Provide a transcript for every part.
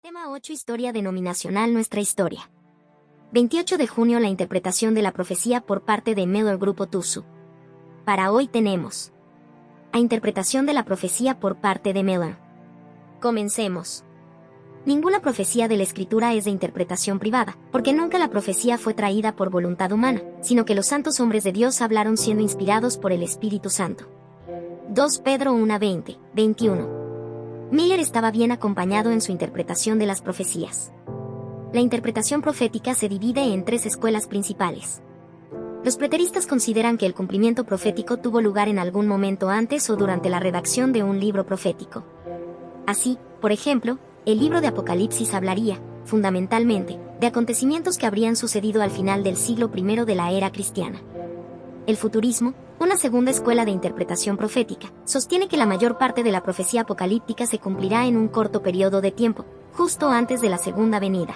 Tema 8. Historia denominacional. Nuestra historia. 28 de junio. La interpretación de la profecía por parte de Miller Grupo Tusu. Para hoy tenemos a interpretación de la profecía por parte de Miller. Comencemos. Ninguna profecía de la Escritura es de interpretación privada, porque nunca la profecía fue traída por voluntad humana, sino que los santos hombres de Dios hablaron siendo inspirados por el Espíritu Santo. 2 Pedro 1:20, 21. Miller estaba bien acompañado en su interpretación de las profecías. La interpretación profética se divide en tres escuelas principales. Los preteristas consideran que el cumplimiento profético tuvo lugar en algún momento antes o durante la redacción de un libro profético. Así, por ejemplo, el libro de Apocalipsis hablaría, fundamentalmente, de acontecimientos que habrían sucedido al final del siglo I de la era cristiana. El futurismo, una segunda escuela de interpretación profética, sostiene que la mayor parte de la profecía apocalíptica se cumplirá en un corto periodo de tiempo, justo antes de la segunda venida.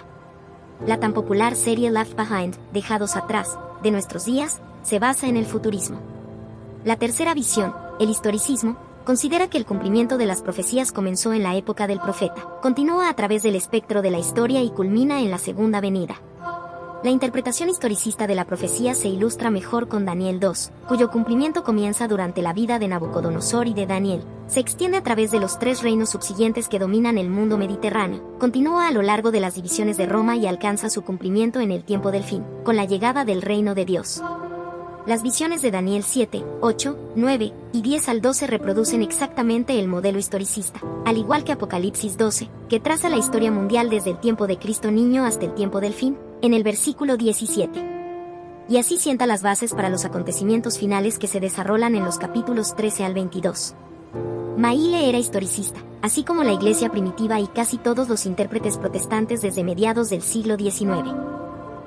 La tan popular serie Left Behind, Dejados Atrás, de nuestros días, se basa en el futurismo. La tercera visión, el historicismo, considera que el cumplimiento de las profecías comenzó en la época del profeta, continúa a través del espectro de la historia y culmina en la segunda venida. La interpretación historicista de la profecía se ilustra mejor con Daniel 2, cuyo cumplimiento comienza durante la vida de Nabucodonosor y de Daniel, se extiende a través de los tres reinos subsiguientes que dominan el mundo mediterráneo, continúa a lo largo de las divisiones de Roma y alcanza su cumplimiento en el tiempo del fin, con la llegada del reino de Dios. Las visiones de Daniel 7, 8, 9 y 10 al 12 reproducen exactamente el modelo historicista, al igual que Apocalipsis 12, que traza la historia mundial desde el tiempo de Cristo niño hasta el tiempo del fin, en el versículo 17. Y así sienta las bases para los acontecimientos finales que se desarrollan en los capítulos 13 al 22. Maile era historicista, así como la iglesia primitiva y casi todos los intérpretes protestantes desde mediados del siglo XIX.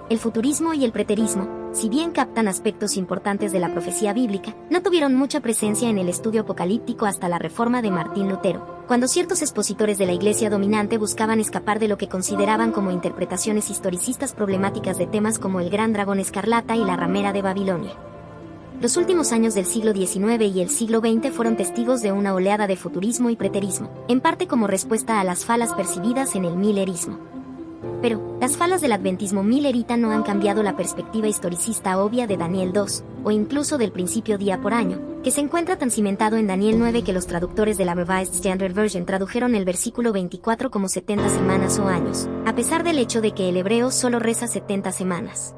El futurismo y el preterismo, si bien captan aspectos importantes de la profecía bíblica, no tuvieron mucha presencia en el estudio apocalíptico hasta la reforma de Martín Lutero, cuando ciertos expositores de la iglesia dominante buscaban escapar de lo que consideraban como interpretaciones historicistas problemáticas de temas como el gran dragón escarlata y la ramera de Babilonia. Los últimos años del siglo XIX y el siglo XX fueron testigos de una oleada de futurismo y preterismo, en parte como respuesta a las falas percibidas en el millerismo. Pero, las falas del adventismo millerita no han cambiado la perspectiva historicista obvia de Daniel 2, o incluso del principio día por año, que se encuentra tan cimentado en Daniel 9 que los traductores de la Revised Standard Version tradujeron el versículo 24 como 70 semanas o años, a pesar del hecho de que el hebreo solo reza 70 semanas.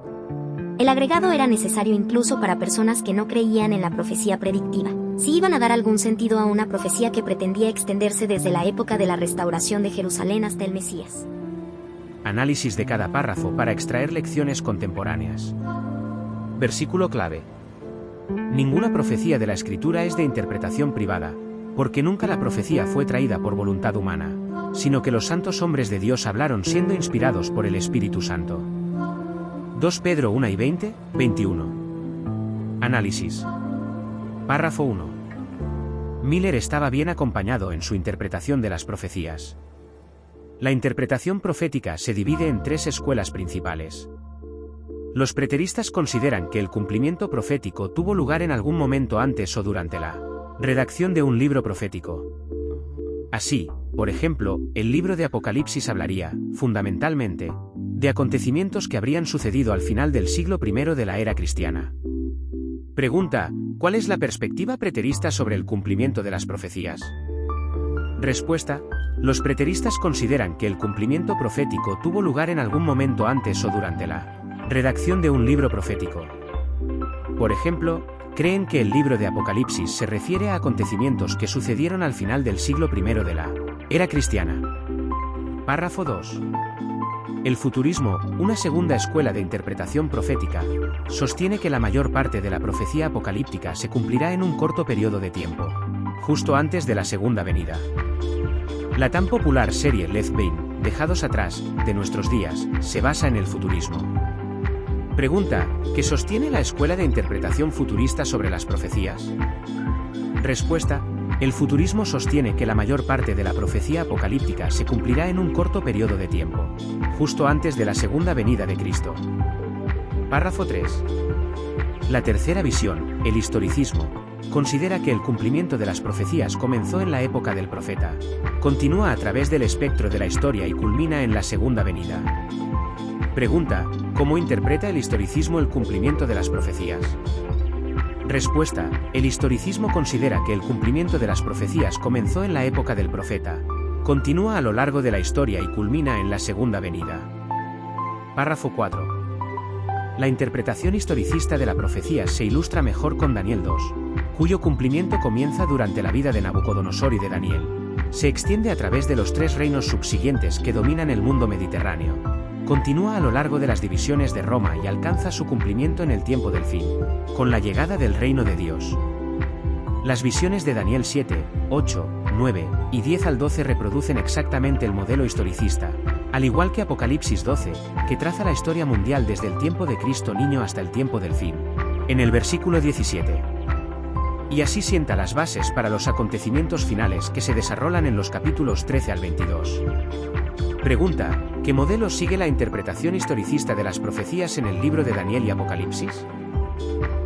El agregado era necesario incluso para personas que no creían en la profecía predictiva, si iban a dar algún sentido a una profecía que pretendía extenderse desde la época de la restauración de Jerusalén hasta el Mesías. Análisis de cada párrafo para extraer lecciones contemporáneas. Versículo clave. Ninguna profecía de la Escritura es de interpretación privada, porque nunca la profecía fue traída por voluntad humana, sino que los santos hombres de Dios hablaron siendo inspirados por el Espíritu Santo. 2 Pedro 1 y 20, 21. Análisis. Párrafo 1. Miller estaba bien acompañado en su interpretación de las profecías. La interpretación profética se divide en tres escuelas principales. Los preteristas consideran que el cumplimiento profético tuvo lugar en algún momento antes o durante la redacción de un libro profético. Así, por ejemplo, el libro de Apocalipsis hablaría, fundamentalmente, de acontecimientos que habrían sucedido al final del siglo I de la era cristiana. Pregunta: ¿cuál es la perspectiva preterista sobre el cumplimiento de las profecías? Respuesta: los preteristas consideran que el cumplimiento profético tuvo lugar en algún momento antes o durante la redacción de un libro profético. Por ejemplo, creen que el libro de Apocalipsis se refiere a acontecimientos que sucedieron al final del siglo I de la era cristiana. Párrafo 2. El futurismo, una segunda escuela de interpretación profética, sostiene que la mayor parte de la profecía apocalíptica se cumplirá en un corto periodo de tiempo, justo antes de la segunda venida. La tan popular serie Left Behind, Dejados Atrás, de nuestros días, se basa en el futurismo. Pregunta: ¿qué sostiene la escuela de interpretación futurista sobre las profecías? Respuesta: el futurismo sostiene que la mayor parte de la profecía apocalíptica se cumplirá en un corto periodo de tiempo, justo antes de la segunda venida de Cristo. Párrafo 3. La tercera visión, el historicismo, considera que el cumplimiento de las profecías comenzó en la época del profeta, continúa a través del espectro de la historia y culmina en la segunda venida. Pregunta: ¿cómo interpreta el historicismo el cumplimiento de las profecías? Respuesta: el historicismo considera que el cumplimiento de las profecías comenzó en la época del profeta, continúa a lo largo de la historia y culmina en la segunda venida. Párrafo 4. La interpretación historicista de la profecía se ilustra mejor con Daniel 2, cuyo cumplimiento comienza durante la vida de Nabucodonosor y de Daniel. Se extiende a través de los 3 reinos subsiguientes que dominan el mundo mediterráneo. Continúa a lo largo de las divisiones de Roma y alcanza su cumplimiento en el tiempo del fin, con la llegada del reino de Dios. Las visiones de Daniel 7, 8, 9 y 10 al 12 reproducen exactamente el modelo historicista, al igual que Apocalipsis 12, que traza la historia mundial desde el tiempo de Cristo niño hasta el tiempo del fin, en el versículo 17. Y así sienta las bases para los acontecimientos finales que se desarrollan en los capítulos 13 al 22. Pregunta: ¿qué modelo sigue la interpretación historicista de las profecías en el libro de Daniel y Apocalipsis?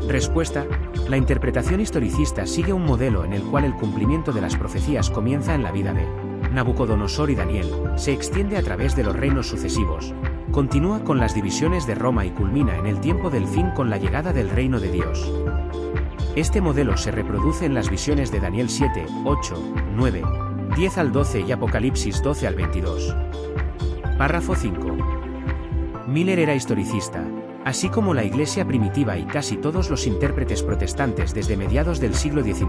Respuesta: la interpretación historicista sigue un modelo en el cual el cumplimiento de las profecías comienza en la vida de Nabucodonosor y Daniel, se extiende a través de los reinos sucesivos, continúa con las divisiones de Roma y culmina en el tiempo del fin con la llegada del reino de Dios. Este modelo se reproduce en las visiones de Daniel 7, 8, 9, 10 al 12 y Apocalipsis 12 al 22. Párrafo 5. Miller era historicista, así como la Iglesia primitiva y casi todos los intérpretes protestantes desde mediados del siglo XIX.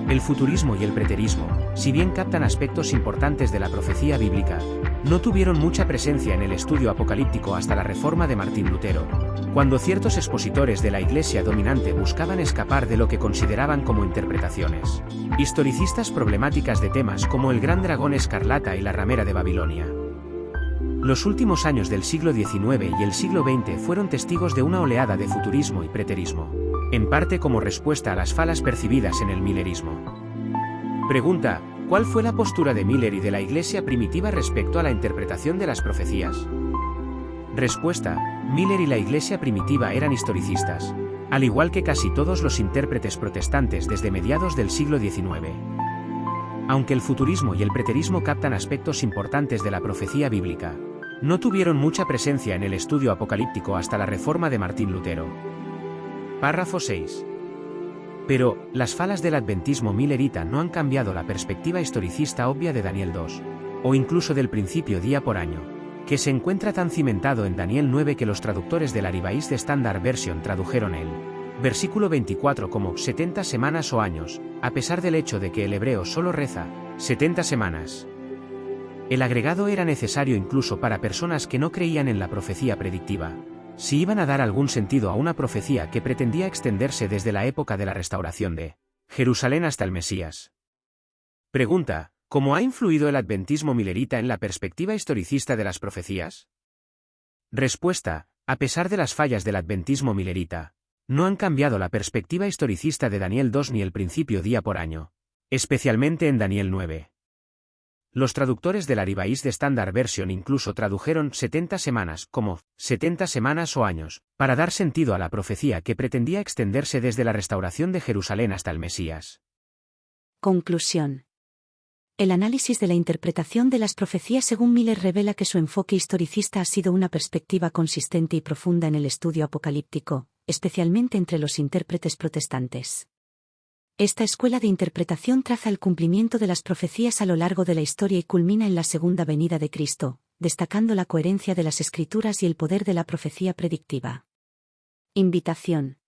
El futurismo y el preterismo, si bien captan aspectos importantes de la profecía bíblica, no tuvieron mucha presencia en el estudio apocalíptico hasta la reforma de Martín Lutero, cuando ciertos expositores de la Iglesia dominante buscaban escapar de lo que consideraban como interpretaciones historicistas problemáticas de temas como el gran dragón escarlata y la ramera de Babilonia. Los últimos años del siglo XIX y el siglo XX fueron testigos de una oleada de futurismo y preterismo, en parte como respuesta a las falas percibidas en el millerismo. Pregunta: ¿cuál fue la postura de Miller y de la Iglesia primitiva respecto a la interpretación de las profecías? Respuesta: Miller y la Iglesia primitiva eran historicistas, al igual que casi todos los intérpretes protestantes desde mediados del siglo XIX. Aunque el futurismo y el preterismo captan aspectos importantes de la profecía bíblica, no tuvieron mucha presencia en el estudio apocalíptico hasta la reforma de Martín Lutero. Párrafo 6. Pero, las falas del adventismo millerita no han cambiado la perspectiva historicista obvia de Daniel 2, o incluso del principio día por año, que se encuentra tan cimentado en Daniel 9 que los traductores de la Revised Standard Version tradujeron el versículo 24 como 70 semanas o años, a pesar del hecho de que el hebreo solo reza 70 semanas. El agregado era necesario incluso para personas que no creían en la profecía predictiva, si iban a dar algún sentido a una profecía que pretendía extenderse desde la época de la restauración de Jerusalén hasta el Mesías. Pregunta: ¿cómo ha influido el adventismo millerita en la perspectiva historicista de las profecías? Respuesta: a pesar de las fallas del adventismo millerita, no han cambiado la perspectiva historicista de Daniel 2 ni el principio día por año, especialmente en Daniel 9. Los traductores de la Revised Standard Version incluso tradujeron 70 semanas como 70 semanas o años, para dar sentido a la profecía que pretendía extenderse desde la restauración de Jerusalén hasta el Mesías. Conclusión. El análisis de la interpretación de las profecías según Miller revela que su enfoque historicista ha sido una perspectiva consistente y profunda en el estudio apocalíptico, especialmente entre los intérpretes protestantes. Esta escuela de interpretación traza el cumplimiento de las profecías a lo largo de la historia y culmina en la segunda venida de Cristo, destacando la coherencia de las Escrituras y el poder de la profecía predictiva. Invitación.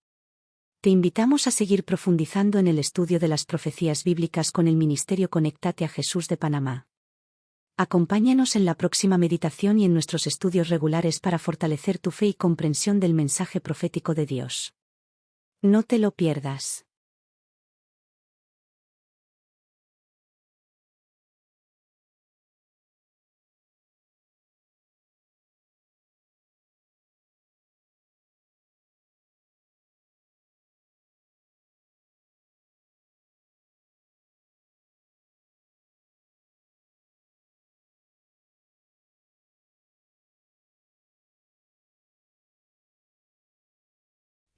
Te invitamos a seguir profundizando en el estudio de las profecías bíblicas con el Ministerio Conéctate a Jesús de Panamá. Acompáñanos en la próxima meditación y en nuestros estudios regulares para fortalecer tu fe y comprensión del mensaje profético de Dios. No te lo pierdas.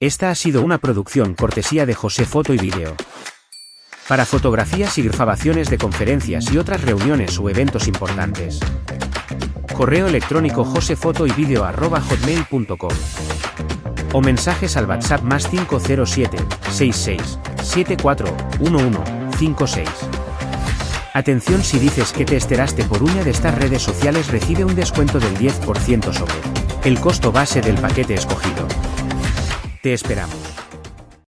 Esta ha sido una producción cortesía de José Foto y Vídeo. Para fotografías y grabaciones de conferencias y otras reuniones o eventos importantes. Correo electrónico josefotoyvideo@hotmail.com o mensajes al WhatsApp +507 66 74 11 56. Atención, si dices que te enteraste por una de estas redes sociales, recibe un descuento del 10% sobre el costo base del paquete escogido. Te esperamos.